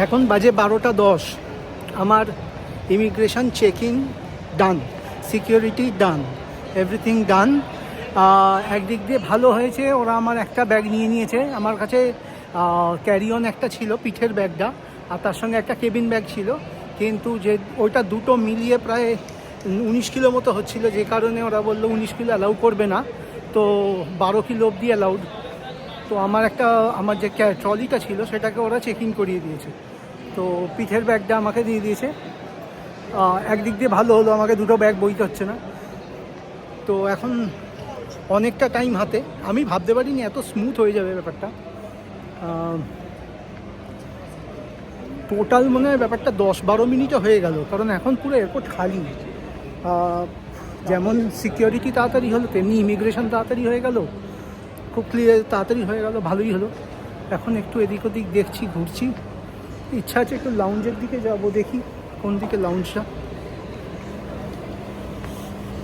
এখন বাজে 12:10। আমার ইমিগ্রেশন চেকিং ডান, সিকিউরিটি ডান, এভরিথিং ডান। একদিক দিয়ে ভালো হয়েছে, ওরা আমার একটা ব্যাগ নিয়ে নিয়েছে। আমার কাছে ক্যারি অন একটা ছিল, পিঠের ব্যাগটা, আর তার সঙ্গে একটা কেবিন ব্যাগ ছিল, কিন্তু যে ওইটা দুটো মিলিয়ে প্রায় 19 কিলো মতো হচ্ছিল, যে কারণে ওরা বললো 19 কিলো অ্যালাউ করবে না, তো 12 কিলো অবধি অ্যালাউড। তো আমার যে ট্রলিটা ছিল সেটাকে ওরা চেকিং করিয়ে দিয়েছে, তো পিঠের ব্যাগটা আমাকে দিয়ে দিয়েছে। একদিক দিয়ে ভালো হলো, আমাকে দুটো ব্যাগ বইতে হচ্ছে না। তো এখন অনেকটা টাইম হাতে, আমি ভাবতে পারিনি এত স্মুথ হয়ে যাবে ব্যাপারটা। টোটাল মনে হয় ব্যাপারটা 10-12 মিনিটও হয়ে গেল, কারণ এখন পুরো এয়ারপোর্ট খালি। যেমন সিকিউরিটি তাড়াতাড়ি হলো, তেমনি ইমিগ্রেশন তাড়াতাড়ি হয়ে গেল, খুব ক্লিয়ার তাড়াতাড়ি হয়ে গেল, ভালোই হলো। এখন একটু এদিক ওদিক দেখছি, ঘুরছি, ইচ্ছা আছে একটু লাউঞ্জের দিকে যাব, দেখি কোন দিকে লাউঞ্জটা।